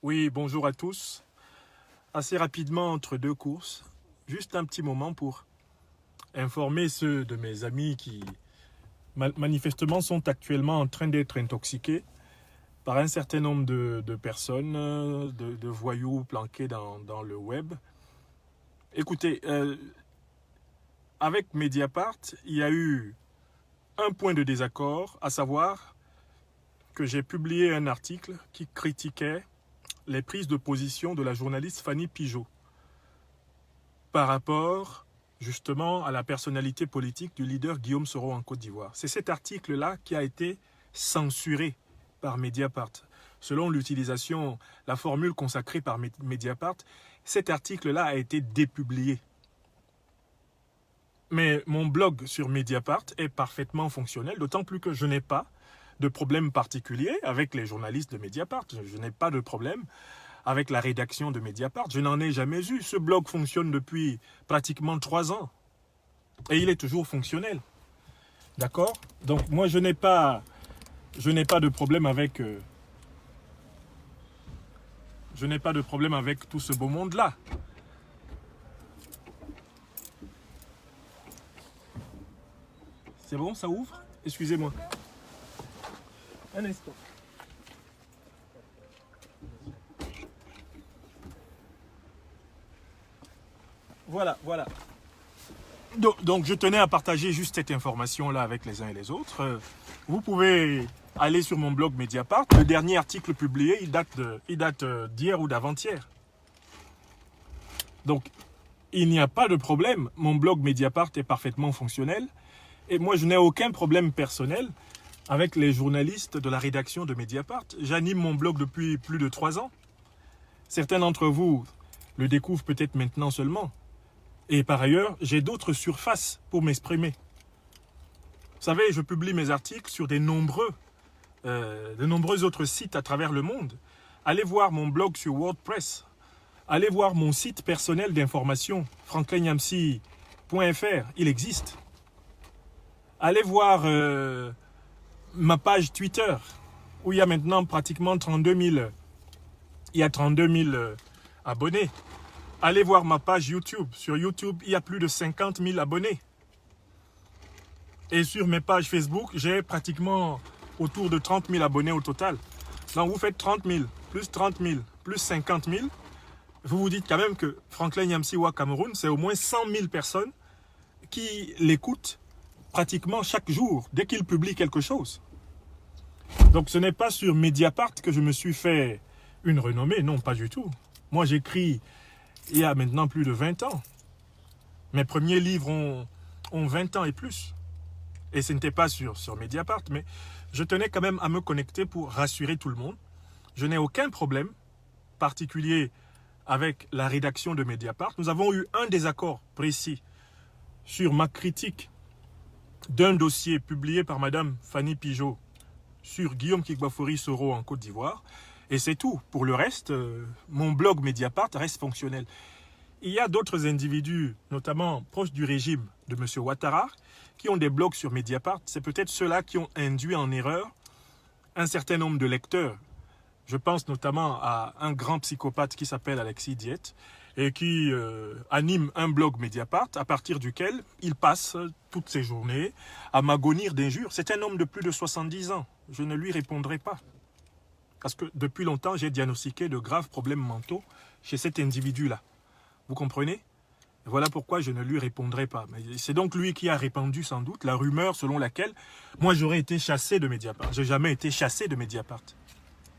Oui, bonjour à tous. Assez rapidement, entre deux courses, juste un petit moment pour informer ceux de mes amis qui manifestement sont actuellement en train d'être intoxiqués par un certain nombre de personnes, de voyous planqués dans le web. Écoutez, avec Mediapart, il y a eu un point de désaccord, à savoir que j'ai publié un article qui critiquait les prises de position de la journaliste Fanny Pigeaud par rapport justement à la personnalité politique du leader Guillaume Soro en Côte d'Ivoire. C'est cet article-là qui a été censuré par Mediapart. Selon l'utilisation, la formule consacrée par Mediapart, cet article-là a été dépublié. Mais mon blog sur Mediapart est parfaitement fonctionnel, d'autant plus que je n'ai pas de problème particulier avec les journalistes de Mediapart. Je n'ai pas de problème avec la rédaction de Mediapart. Je n'en ai jamais eu. Ce blog fonctionne depuis pratiquement 3 ans. Et il est toujours fonctionnel. D'accord? Donc moi, je n'ai pas de problème avec... je n'ai pas de problème avec tout ce beau monde-là. C'est bon, ça ouvre? Excusez-moi. Un instant. Voilà. Donc, je tenais à partager juste cette information-là avec les uns et les autres. Vous pouvez aller sur mon blog Mediapart. Le dernier article publié, il date d'hier ou d'avant-hier. Donc, il n'y a pas de problème. Mon blog Mediapart est parfaitement fonctionnel. Et moi, je n'ai aucun problème personnel avec les journalistes de la rédaction de Mediapart. J'anime mon blog depuis plus de 3 ans. Certains d'entre vous le découvrent peut-être maintenant seulement. Et par ailleurs, j'ai d'autres surfaces pour m'exprimer. Vous savez, je publie mes articles sur de nombreux autres sites à travers le monde. Allez voir mon blog sur WordPress. Allez voir mon site personnel d'information, franklinyamsi.fr. Il existe. Allez voir ma page Twitter, où il y a maintenant pratiquement 32 000 abonnés. Allez voir ma page YouTube. Sur YouTube, il y a plus de 50 000 abonnés. Et sur mes pages Facebook, j'ai pratiquement autour de 30 000 abonnés au total. Donc vous faites 30 000, plus 30 000, plus 50 000. Vous vous dites quand même que Franklin Nyamsi-Wa Cameroun, c'est au moins 100 000 personnes qui l'écoutent pratiquement chaque jour, dès qu'il publie quelque chose. Donc ce n'est pas sur Mediapart que je me suis fait une renommée, non, pas du tout. Moi j'écris il y a maintenant plus de 20 ans. Mes premiers livres ont 20 ans et plus. Et ce n'était pas sur Mediapart, mais je tenais quand même à me connecter pour rassurer tout le monde. Je n'ai aucun problème particulier avec la rédaction de Mediapart. Nous avons eu un désaccord précis sur ma critique d'un dossier publié par Madame Fanny Pigeaud sur Guillaume Kigbafori Soro en Côte d'Ivoire. Et c'est tout. Pour le reste, mon blog Mediapart reste fonctionnel. Il y a d'autres individus, notamment proches du régime de M. Ouattara, qui ont des blogs sur Mediapart. C'est peut-être ceux-là qui ont induit en erreur un certain nombre de lecteurs. Je pense notamment à un grand psychopathe qui s'appelle Alexis Diet et qui anime un blog Mediapart à partir duquel il passe toutes ses journées à m'agonir d'injures. C'est un homme de plus de 70 ans. Je ne lui répondrai pas. Parce que depuis longtemps, j'ai diagnostiqué de graves problèmes mentaux chez cet individu-là. Vous comprenez? Voilà pourquoi je ne lui répondrai pas. C'est donc lui qui a répandu sans doute la rumeur selon laquelle moi j'aurais été chassé de Mediapart. Je n'ai jamais été chassé de Mediapart.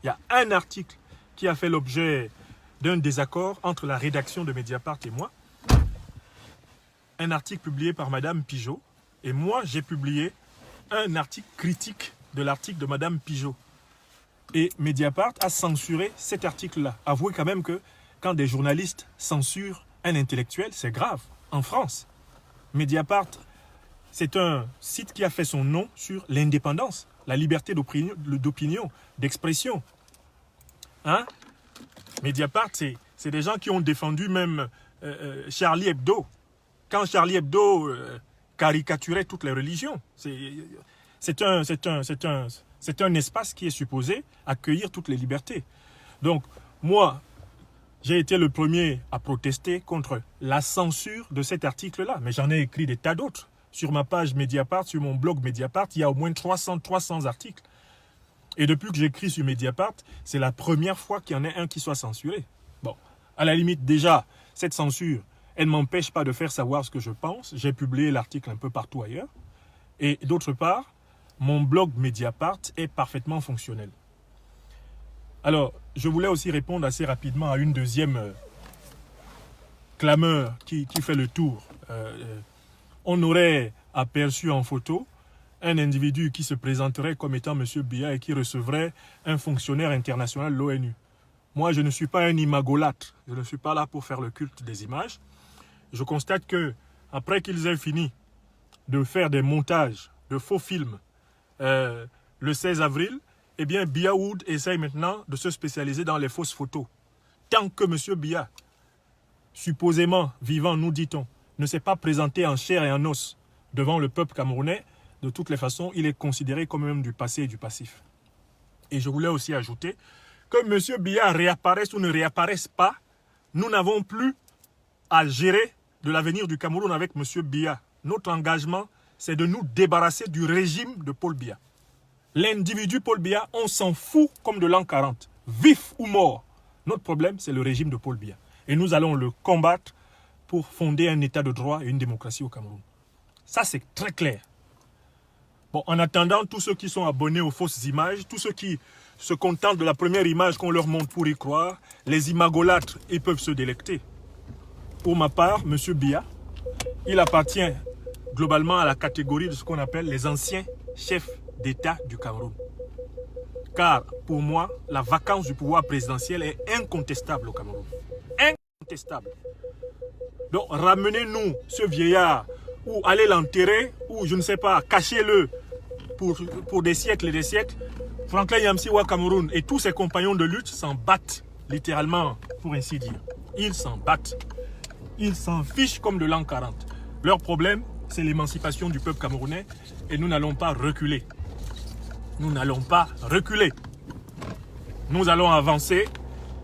Il y a un article qui a fait l'objet d'un désaccord entre la rédaction de Mediapart et moi. Un article publié par Madame Pigeaud. Et moi, j'ai publié un article critique de l'article de Madame Pigeaud. Et Mediapart a censuré cet article-là. Avouez quand même que quand des journalistes censurent un intellectuel, c'est grave. En France, Mediapart, c'est un site qui a fait son nom sur l'indépendance, la liberté d'opinion, d'expression. Hein? Mediapart, c'est des gens qui ont défendu même Charlie Hebdo. Quand Charlie Hebdo caricaturait toutes les religions. C'est un espace qui est supposé accueillir toutes les libertés. Donc, moi, j'ai été le premier à protester contre la censure de cet article-là. Mais j'en ai écrit des tas d'autres. Sur ma page Mediapart, sur mon blog Mediapart, il y a au moins 300 articles. Et depuis que j'écris sur Mediapart, c'est la première fois qu'il y en ait un qui soit censuré. Bon, à la limite, déjà, cette censure, elle ne m'empêche pas de faire savoir ce que je pense. J'ai publié l'article un peu partout ailleurs. Et d'autre part, mon blog Mediapart est parfaitement fonctionnel. Alors, je voulais aussi répondre assez rapidement à une deuxième clameur qui fait le tour. On aurait aperçu en photo un individu qui se présenterait comme étant M. Biya et qui recevrait un fonctionnaire international de l'ONU. Moi, je ne suis pas un imagolâtre. Je ne suis pas là pour faire le culte des images. Je constate que après qu'ils aient fini de faire des montages de faux films le 16 avril, eh bien, Biya Wood essaye maintenant de se spécialiser dans les fausses photos. Tant que M. Biya, supposément vivant, nous dit-on, ne s'est pas présenté en chair et en os devant le peuple camerounais, de toutes les façons, il est considéré comme même du passé et du passif. Et je voulais aussi ajouter que M. Biya réapparaisse ou ne réapparaisse pas, nous n'avons plus à gérer de l'avenir du Cameroun avec M. Biya. Notre engagement, c'est de nous débarrasser du régime de Paul Biya. L'individu Paul Biya, on s'en fout comme de l'an 40, vif ou mort. Notre problème, c'est le régime de Paul Biya. Et nous allons le combattre pour fonder un état de droit et une démocratie au Cameroun. Ça, c'est très clair. Bon, en attendant, tous ceux qui sont abonnés aux fausses images, tous ceux qui se contentent de la première image qu'on leur montre pour y croire, les imagolâtres, ils peuvent se délecter. Pour ma part, M. Biya, il appartient globalement à la catégorie de ce qu'on appelle les anciens chefs d'État du Cameroun. Car, pour moi, la vacance du pouvoir présidentiel est incontestable au Cameroun. Incontestable. Donc, ramenez-nous ce vieillard, ou allez l'enterrer, ou je ne sais pas, cachez-le pour des siècles et des siècles. Franklin Yamsiwa Cameroun et tous ses compagnons de lutte s'en battent, littéralement, pour ainsi dire. Ils s'en battent. Ils s'en fichent comme de l'an 40. Leur problème, c'est l'émancipation du peuple camerounais et nous n'allons pas reculer. Nous n'allons pas reculer. Nous allons avancer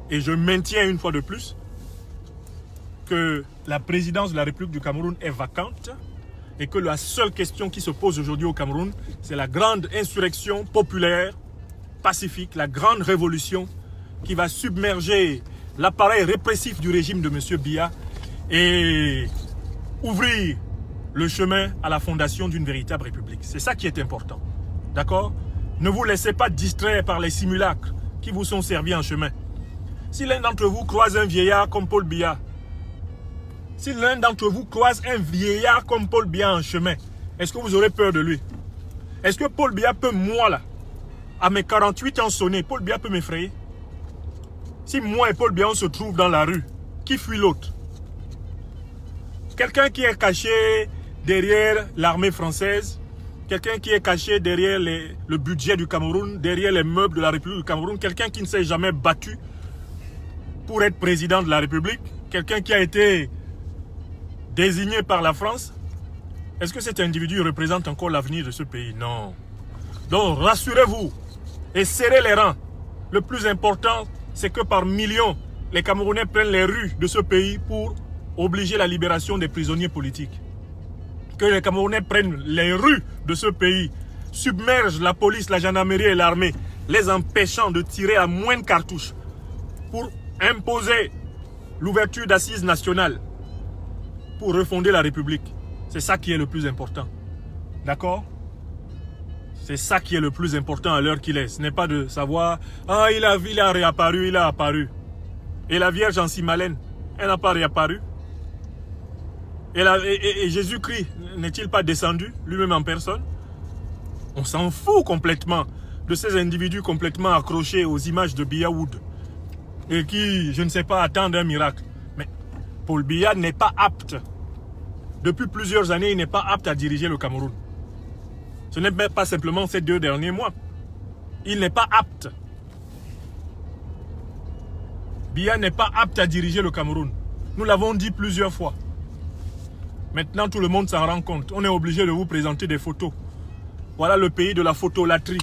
et je maintiens une fois de plus que la présidence de la République du Cameroun est vacante et que la seule question qui se pose aujourd'hui au Cameroun, c'est la grande insurrection populaire, pacifique, la grande révolution qui va submerger l'appareil répressif du régime de M. Biya et ouvrir le chemin à la fondation d'une véritable république. C'est ça qui est important. D'accord? Ne vous laissez pas distraire par les simulacres qui vous sont servis en chemin. Si l'un d'entre vous croise un vieillard comme Paul Biya, si l'un d'entre vous croise un vieillard comme Paul Biya en chemin, est-ce que vous aurez peur de lui? Est-ce que Paul Biya peut, moi là, à mes 48 ans sonnés, Paul Biya peut m'effrayer? Si moi et Paul Biya on se trouve dans la rue, qui fuit l'autre? Quelqu'un qui est caché derrière l'armée française, quelqu'un qui est caché derrière le budget du Cameroun, derrière les meubles de la République du Cameroun, quelqu'un qui ne s'est jamais battu pour être président de la République, quelqu'un qui a été désigné par la France, est-ce que cet individu représente encore l'avenir de ce pays? Non. Donc rassurez-vous et serrez les rangs. Le plus important, c'est que par millions, les Camerounais prennent les rues de ce pays pour obliger la libération des prisonniers politiques. Que les Camerounais prennent les rues de ce pays, submergent la police, la gendarmerie et l'armée, les empêchant de tirer à moins de cartouches pour imposer l'ouverture d'assises nationales pour refonder la République. C'est ça qui est le plus important. D'accord? C'est ça qui est le plus important à l'heure qu'il est. Ce n'est pas de savoir, ah, il a réapparu, il a apparu. Et la Vierge en Simalène, elle n'a pas réapparu. Et Jésus-Christ n'est-il pas descendu, lui-même en personne? On s'en fout complètement de ces individus complètement accrochés aux images de Biya Wood et qui, je ne sais pas, attendent un miracle. Mais Paul Biya n'est pas apte. Depuis plusieurs années, il n'est pas apte à diriger le Cameroun. Ce n'est même pas simplement ces 2 derniers mois. Il n'est pas apte. Biya n'est pas apte à diriger le Cameroun. Nous l'avons dit plusieurs fois. Maintenant, tout le monde s'en rend compte. On est obligé de vous présenter des photos. Voilà le pays de la photolatrie.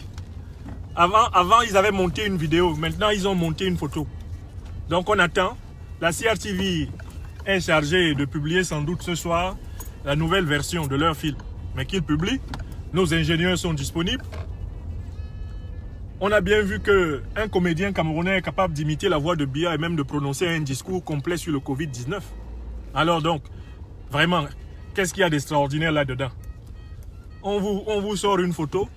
Avant, ils avaient monté une vidéo. Maintenant, ils ont monté une photo. Donc on attend. La CRTV est chargée de publier sans doute ce soir la nouvelle version de leur film. Mais qu'ils publient, nos ingénieurs sont disponibles. On a bien vu qu'un comédien camerounais est capable d'imiter la voix de Biya et même de prononcer un discours complet sur le Covid-19. Alors donc, vraiment, qu'est-ce qu'il y a d'extraordinaire là-dedans? On vous sort une photo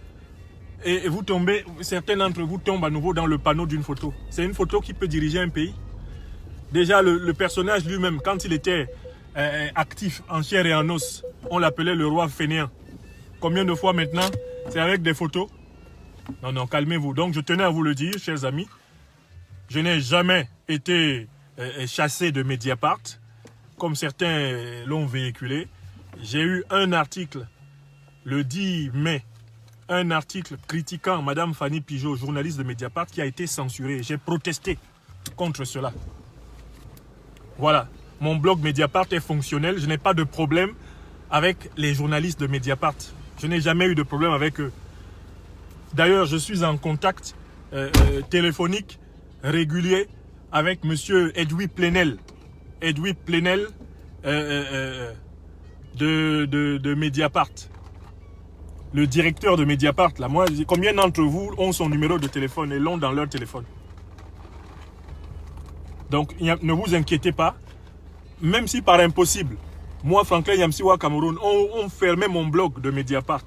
et vous tombez, certains d'entre vous tombent à nouveau dans le panneau d'une photo. C'est une photo qui peut diriger un pays. Déjà, le personnage lui-même, quand il était actif en chair et en os, on l'appelait le roi fainéant. Combien de fois maintenant, c'est avec des photos? Non, non, calmez-vous. Donc, je tenais à vous le dire, chers amis. Je n'ai jamais été chassé de Mediapart, comme certains l'ont véhiculé. J'ai eu un article, le 10 mai, un article critiquant Madame Fanny Pigeot, journaliste de Mediapart, qui a été censuré. J'ai protesté contre cela. Voilà, mon blog Mediapart est fonctionnel. Je n'ai pas de problème avec les journalistes de Mediapart. Je n'ai jamais eu de problème avec eux. D'ailleurs, je suis en contact téléphonique régulier avec M. Edoui Plenel. Edoui Plenel de Mediapart. Le directeur de Mediapart. Là, moi, combien d'entre vous ont son numéro de téléphone et l'ont dans leur téléphone? Donc, ne vous inquiétez pas. Même si par impossible, moi, Franklin Yamsiwa Cameroun, on fermait mon blog de Mediapart.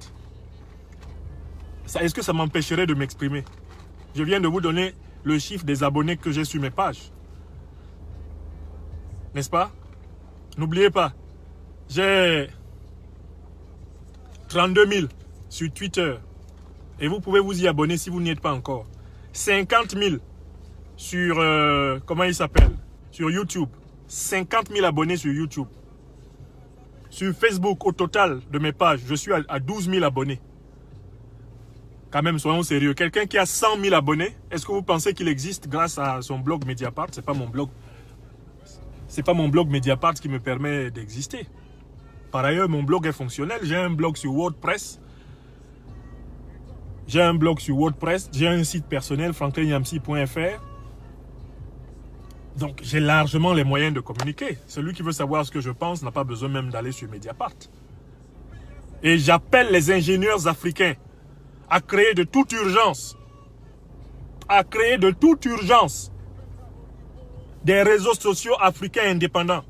Est-ce que ça m'empêcherait de m'exprimer? Je viens de vous donner le chiffre des abonnés que j'ai sur mes pages. N'est-ce pas? N'oubliez pas, j'ai 32 000 sur Twitter. Et vous pouvez vous y abonner si vous n'y êtes pas encore. 50 000 sur, comment il s'appelle? Sur YouTube. 50 000 abonnés sur YouTube. Sur Facebook, au total de mes pages, je suis à 12 000 abonnés. Quand même, soyons sérieux. Quelqu'un qui a 100 000 abonnés, est-ce que vous pensez qu'il existe grâce à son blog Mediapart? C'est pas mon blog. C'est pas mon blog Mediapart qui me permet d'exister. Par ailleurs, mon blog est fonctionnel. J'ai un blog sur WordPress. J'ai un site personnel, franklinyamsi.fr. Donc, j'ai largement les moyens de communiquer. Celui qui veut savoir ce que je pense n'a pas besoin même d'aller sur Mediapart. Et j'appelle les ingénieurs africains à créer de toute urgence, des réseaux sociaux africains indépendants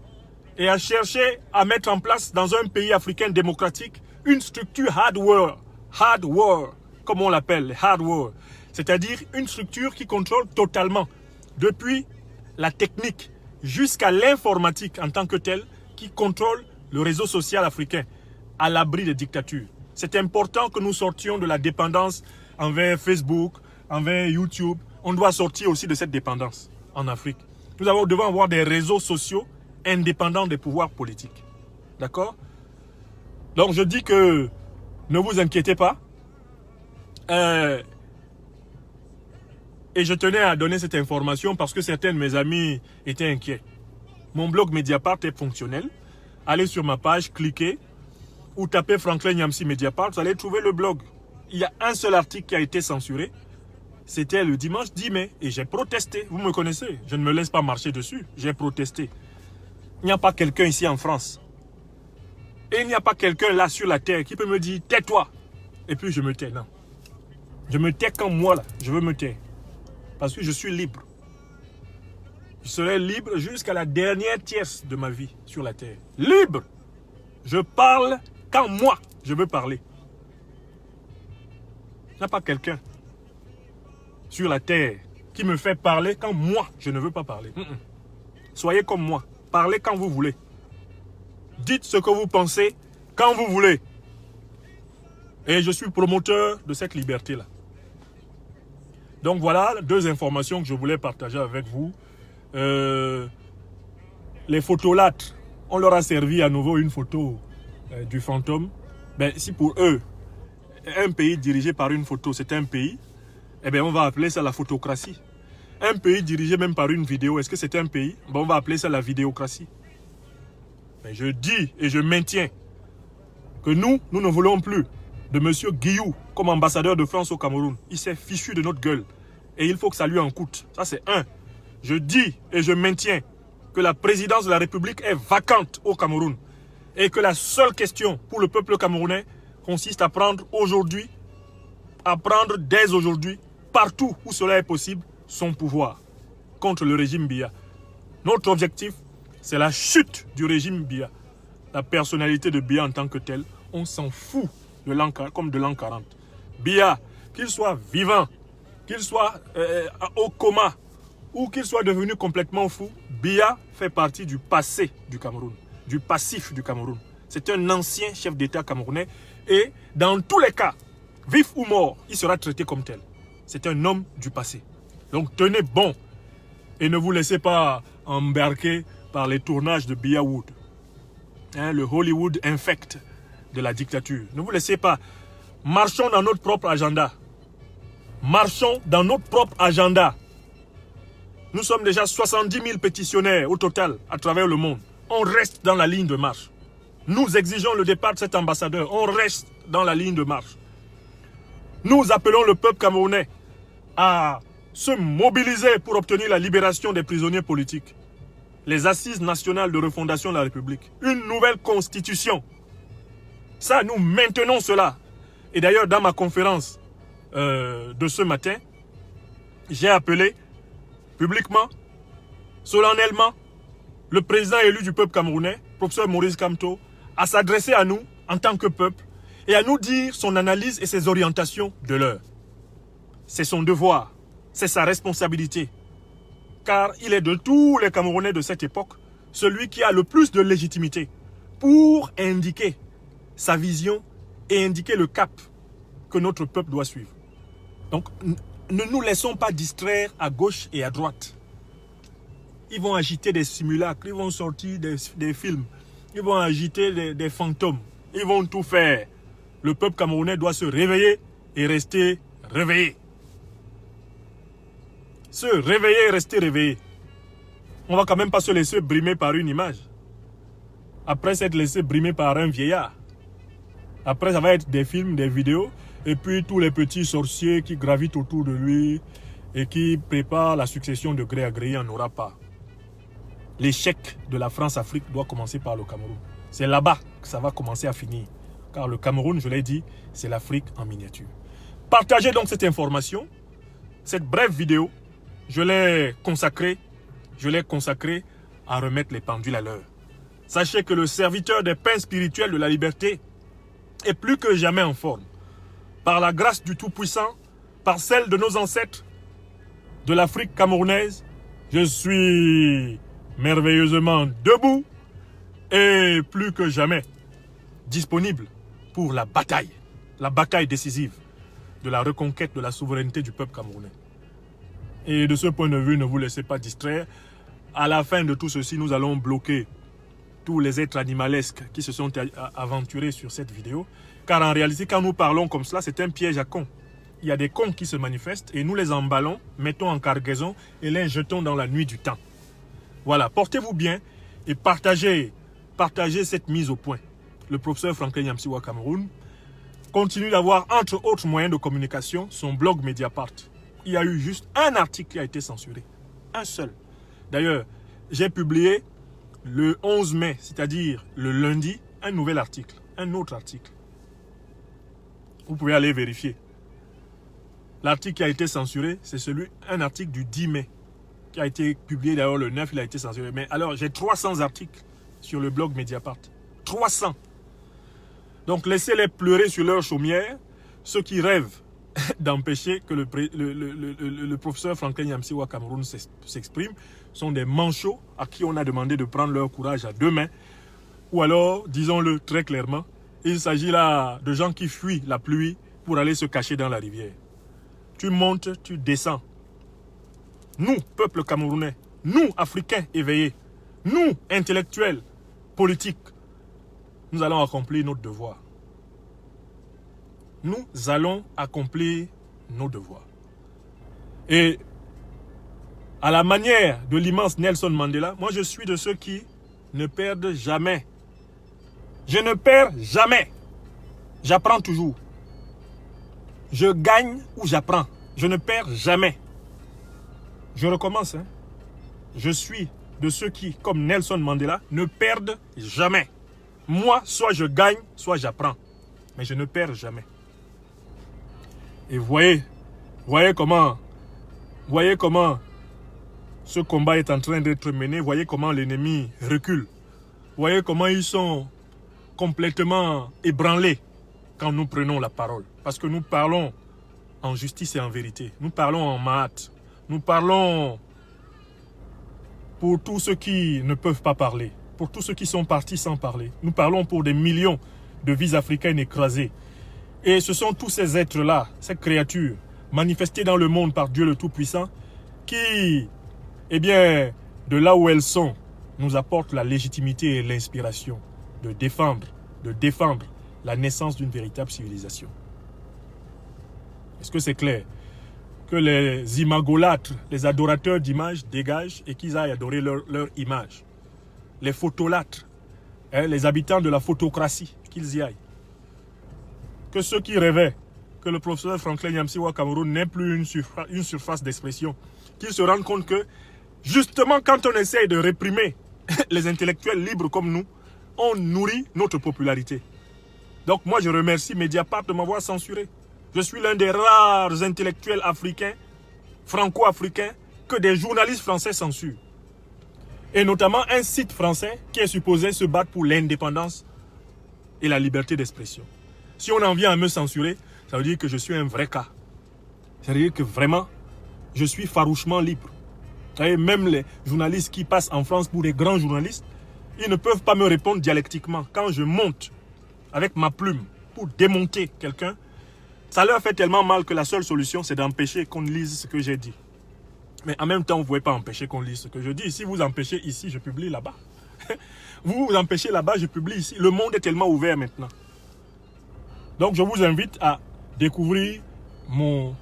et à chercher à mettre en place dans un pays africain démocratique une structure hardware, comme on l'appelle, hardware, c'est-à-dire une structure qui contrôle totalement, depuis la technique jusqu'à l'informatique en tant que telle, qui contrôle le réseau social africain à l'abri des dictatures. C'est important que nous sortions de la dépendance envers Facebook, envers YouTube. On doit sortir aussi de cette dépendance en Afrique. Nous devons avoir des réseaux sociaux indépendants des pouvoirs politiques. D'accord? Donc je dis que ne vous inquiétez pas. Et je tenais à donner cette information parce que certains de mes amis étaient inquiets. Mon blog Mediapart est fonctionnel. Allez sur ma page, cliquez. Ou tapez Franklin Yamsi Mediapart, vous allez trouver le blog. Il y a un seul article qui a été censuré. C'était le dimanche 10 mai. Et j'ai protesté. Vous me connaissez. Je ne me laisse pas marcher dessus. J'ai protesté. Il n'y a pas quelqu'un ici en France. Et il n'y a pas quelqu'un là sur la terre qui peut me dire tais-toi. Et puis je me tais. Non. Je me tais quand moi là. Je veux me taire. Parce que je suis libre. Je serai libre jusqu'à la dernière tierce de ma vie sur la terre. Libre. Je parle quand moi, je veux parler. Il n'y a pas quelqu'un sur la terre qui me fait parler quand moi, je ne veux pas parler. Soyez comme moi. Parlez quand vous voulez. Dites ce que vous pensez quand vous voulez. Et je suis promoteur de cette liberté-là. Donc voilà, deux informations que je voulais partager avec vous. Les photolâtres, on leur a servi à nouveau une photo du fantôme. Ben, si pour eux, un pays dirigé par une photo, c'est un pays, eh bien on va appeler ça la photocratie. Un pays dirigé même par une vidéo, est-ce que c'est un pays? Ben, on va appeler ça la vidéocratie. Ben, je dis et je maintiens que nous ne voulons plus de M. Guillou comme ambassadeur de France au Cameroun. Il s'est fichu de notre gueule. Et il faut que ça lui en coûte. Ça, c'est un. je dis et je maintiens que la présidence de la République est vacante au Cameroun et que la seule question pour le peuple camerounais consiste à prendre aujourd'hui, à prendre dès aujourd'hui, partout où cela est possible, son pouvoir contre le régime Biya. Notre objectif, c'est la chute du régime Biya. La personnalité de Biya en tant que telle, on s'en fout de comme de l'an 40. Biya, qu'il soit vivant, qu'il soit au coma, ou qu'il soit devenu complètement fou, Biya fait partie du passé du Cameroun, du passif du Cameroun. C'est un ancien chef d'État camerounais et dans tous les cas, vif ou mort, il sera traité comme tel. C'est un homme du passé. Donc tenez bon et ne vous laissez pas embarquer par les tournages de Biya Wood. Le Hollywood infect de la dictature. Ne vous laissez pas. Marchons dans notre propre agenda. Marchons dans notre propre agenda. Nous sommes déjà 70 000 pétitionnaires au total à travers le monde. On reste dans la ligne de marche. Nous exigeons le départ de cet ambassadeur. On reste dans la ligne de marche. Nous appelons le peuple camerounais à se mobiliser pour obtenir la libération des prisonniers politiques. Les assises nationales de refondation de la République. Une nouvelle constitution. Ça, nous maintenons cela. Et d'ailleurs, dans ma conférence de ce matin, j'ai appelé publiquement, solennellement, le président élu du peuple camerounais, professeur Maurice Kamto, à s'adresser à nous en tant que peuple et à nous dire son analyse et ses orientations de l'heure. C'est son devoir, c'est sa responsabilité. Car il est de tous les Camerounais de cette époque, celui qui a le plus de légitimité pour indiquer sa vision et indiquer le cap que notre peuple doit suivre. Donc, ne nous laissons pas distraire à gauche et à droite. Ils vont agiter des simulacres, ils vont sortir des films, ils vont agiter des fantômes, ils vont tout faire. Le peuple camerounais doit se réveiller et rester réveillé. Se réveiller et rester réveillé. On ne va quand même pas se laisser brimer par une image. Après s'être laissé brimer par un vieillard. Après, ça va être des films, des vidéos, et puis tous les petits sorciers qui gravitent autour de lui et qui préparent la succession de gré à gré, il n'y en aura pas. L'échec de la France-Afrique doit commencer par le Cameroun. C'est là-bas que ça va commencer à finir. Car le Cameroun, je l'ai dit, c'est l'Afrique en miniature. Partagez donc cette information, cette brève vidéo, je l'ai consacrée à remettre les pendules à l'heure. Sachez que le serviteur des pains spirituels de la liberté est plus que jamais en forme. Par la grâce du Tout-Puissant, par celle de nos ancêtres de l'Afrique camerounaise, je suis merveilleusement debout et plus que jamais disponible pour la bataille décisive de la reconquête de la souveraineté du peuple camerounais. Et de ce point de vue, ne vous laissez pas distraire. À la fin de tout ceci, nous allons bloquer tous les êtres animalesques qui se sont aventurés sur cette vidéo. Car en réalité, quand nous parlons comme cela, c'est un piège à cons. Il y a des cons qui se manifestent et nous les emballons, mettons en cargaison et les jetons dans la nuit du temps. Voilà, portez-vous bien et partagez cette mise au point. Le professeur Franklin Yamsiwa Cameroun continue d'avoir, entre autres moyens de communication, son blog Mediapart. Il y a eu juste un article qui a été censuré. Un seul. D'ailleurs, j'ai publié le 11 mai, c'est-à-dire le lundi, un nouvel article, un autre article. Vous pouvez aller vérifier. L'article qui a été censuré, c'est un article du 10 mai, qui a été publié d'ailleurs le 9, il a été censuré. Mais alors, j'ai 300 articles sur le blog Mediapart. 300. Donc, laissez-les pleurer sur leur chaumière, ceux qui rêvent d'empêcher que le professeur Franklin Yamsiwa Cameroun s'exprime sont des manchots à qui on a demandé de prendre leur courage à deux mains. Ou alors, disons-le très clairement, il s'agit là de gens qui fuient la pluie pour aller se cacher dans la rivière. Tu montes, tu descends. Nous, peuple camerounais, nous, Africains éveillés, nous, intellectuels, politiques, nous allons accomplir notre devoir. Nous allons accomplir nos devoirs. Et à la manière de l'immense Nelson Mandela, moi je suis de ceux qui ne perdent jamais. Je ne perds jamais. J'apprends toujours. Je gagne ou j'apprends. Je ne perds jamais. Je recommence. je suis de ceux qui, comme Nelson Mandela, ne perdent jamais. Moi, soit je gagne, soit j'apprends. Mais je ne perds jamais. Et voyez comment ce combat est en train d'être mené. Voyez comment l'ennemi recule. Voyez comment ils sont complètement ébranlés quand nous prenons la parole. Parce que nous parlons en justice et en vérité. Nous parlons en maths. Nous parlons pour tous ceux qui ne peuvent pas parler. Pour tous ceux qui sont partis sans parler. Nous parlons pour des millions de vies africaines écrasées. Et ce sont tous ces êtres-là, ces créatures, manifestées dans le monde par Dieu le Tout-Puissant, qui, eh bien, de là où elles sont, nous apportent la légitimité et l'inspiration de défendre la naissance d'une véritable civilisation. Est-ce que c'est clair? Que les imagolâtres, les adorateurs d'images dégagent et qu'ils aillent adorer leur image. Les photolâtres, les habitants de la photocratie, qu'ils y aillent. Que ceux qui rêvaient que le professeur Franklin Nyamsi-Wa Cameroun n'ait plus une surface d'expression, qu'ils se rendent compte que, justement, quand on essaye de réprimer les intellectuels libres comme nous, on nourrit notre popularité. Donc moi, je remercie Mediapart de m'avoir censuré. Je suis l'un des rares intellectuels africains, franco-africains, que des journalistes français censurent. Et notamment un site français qui est supposé se battre pour l'indépendance et la liberté d'expression. Si on en vient à me censurer, ça veut dire que je suis un vrai cas. Ça veut dire que vraiment, je suis farouchement libre. Et même les journalistes qui passent en France pour des grands journalistes, ils ne peuvent pas me répondre dialectiquement. Quand je monte avec ma plume pour démonter quelqu'un, ça leur fait tellement mal que la seule solution, c'est d'empêcher qu'on lise ce que j'ai dit. Mais en même temps, vous ne pouvez pas empêcher qu'on lise ce que je dis. Si vous empêchez ici, je publie là-bas. Vous empêchez là-bas, je publie ici. Le monde est tellement ouvert maintenant. Donc, je vous invite à découvrir mon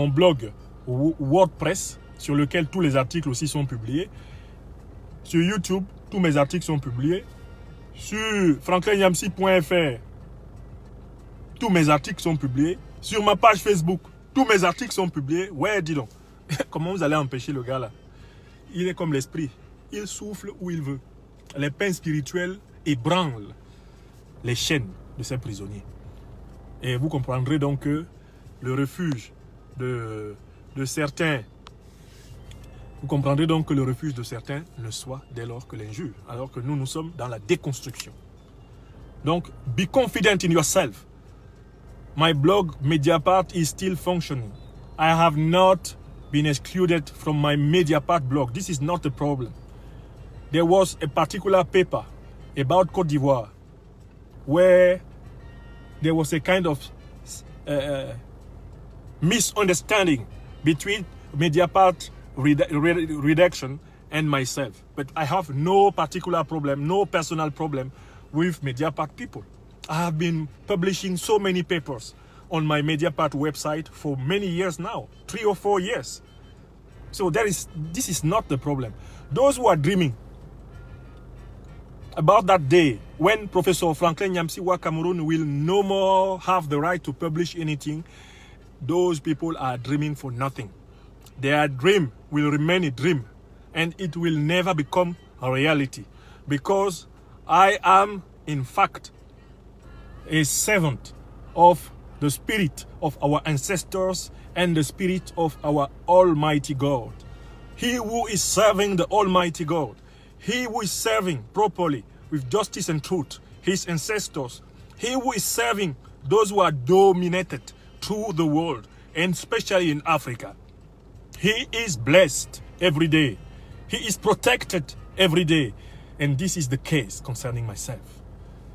blog WordPress, sur lequel tous les articles aussi sont publiés. Sur YouTube, tous mes articles sont publiés. Sur franklinyamsi.fr, tous mes articles sont publiés. Sur ma page Facebook, tous mes articles sont publiés. Ouais, dis donc. Comment vous allez empêcher le gars là? Il est comme l'esprit. Il souffle où il veut. Les pains spirituels ébranlent les chaînes de ces prisonniers. Et vous comprendrez donc que le refuge de certains, vous comprendrez donc que le refuge de certains ne soit dès lors que l'injure, alors que nous sommes dans la déconstruction. Donc, be confident in yourself. My blog Mediapart is still functioning. I have not been excluded from my Mediapart blog. This is not a problem. There was a particular paper about Côte d'Ivoire where there was a kind of misunderstanding between Mediapart redaction and myself. But I have no particular problem, no personal problem with Mediapart people. I have been publishing so many papers on my Mediapart website for many years now, 3 or 4 years. So this is not the problem. Those who are dreaming about that day when Professor Franklin Nyamsi-Wa Cameroun will no more have the right to publish anything, those people are dreaming for nothing. Their dream will remain a dream and it will never become a reality, because I am, in fact, a servant of the spirit of our ancestors and the spirit of our Almighty God. He who is serving the Almighty God, he who is serving properly with justice and truth, his ancestors, he who is serving those who are dominated through the world, and especially in Africa, he is blessed every day. He is protected every day. And this is the case concerning myself.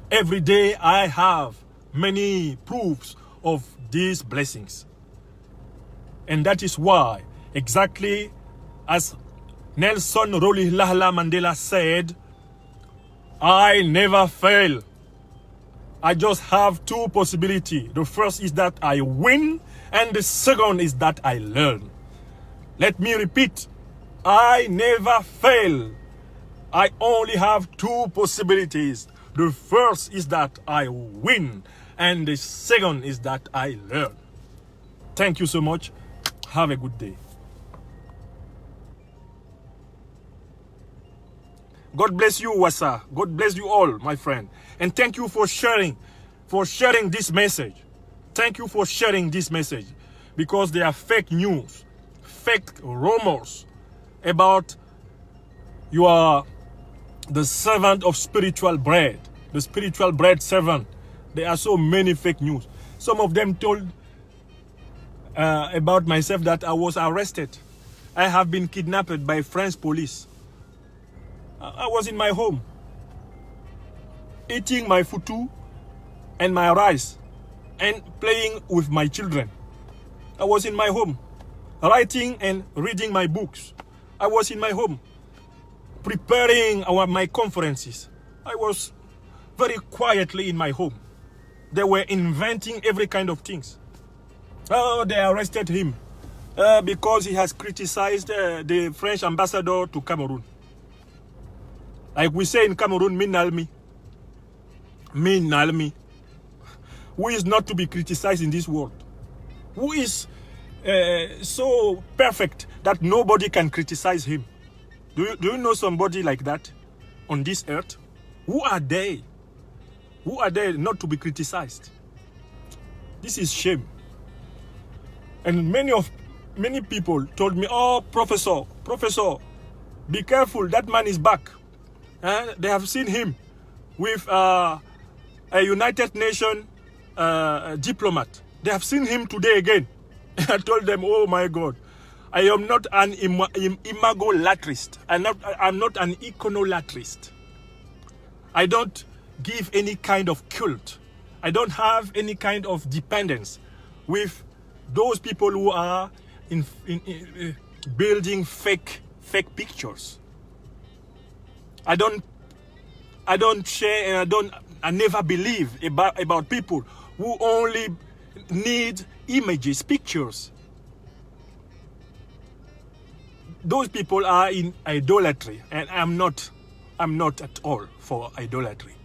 Every day I have many proofs of these blessings. And that is why, exactly as Nelson Rolihlahla Mandela said, I never fail. I just have two possibilities. The first is that I win, and the second is that I learn. Let me repeat, I never fail. I only have two possibilities. The first is that I win, and the second is that I learn. Thank you so much. Have a good day. God bless you, Wassa. God bless you all, my friend. And thank you for sharing this message. Thank you for sharing this message. Because there are fake news, fake rumors about you are the servant of spiritual bread, the spiritual bread servant. There are so many fake news. Some of them told about myself that I was arrested. I have been kidnapped by French police. I was in my home, eating my futu and my rice and playing with my children. I was in my home, writing and reading my books. I was in my home, preparing my conferences. I was very quietly in my home. They were inventing every kind of things. Oh, they arrested him because he has criticized the French ambassador to Cameroon. Like we say in Cameroon, Minalmi. Minalmi. Who is not to be criticized in this world? Who is so perfect that nobody can criticize him? Do you know somebody like that on this earth? Who are they? Who are they not to be criticized? This is shame. And many people told me, oh, professor, be careful, that man is back. They have seen him with a United Nations diplomat. They have seen him today again. I told them, oh my God, I am not an imagolatrist. I'm not an iconolatrist. I don't give any kind of cult. I don't have any kind of dependence with those people who are building fake pictures. I don't share and I never believe about people who only need images, pictures. Those people are in idolatry, and I'm not at all for idolatry.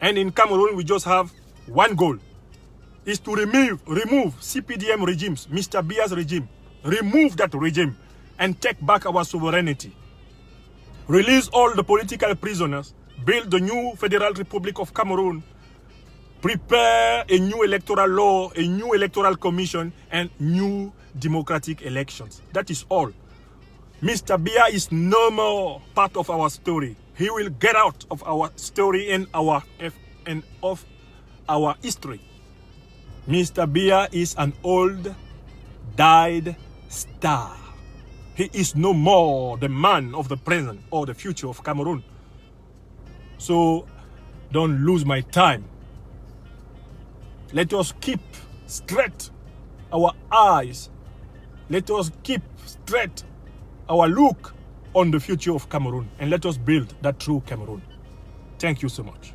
And in Cameroon, we just have one goal, is to remove CPDM regimes, Mr. Biya's regime, remove that regime and take back our sovereignty. Release all the political prisoners, build the new Federal Republic of Cameroon, prepare a new electoral law, a new electoral commission, and new democratic elections. That is all. Mr. Biya is no more part of our story. He will get out of our story and of our history. Mr. Biya is an old, died star. He is no more the man of the present or the future of Cameroon. So don't lose my time. Let us keep straight our eyes. Let us keep straight our look on the future of Cameroon, and let us build that true Cameroon. Thank you so much.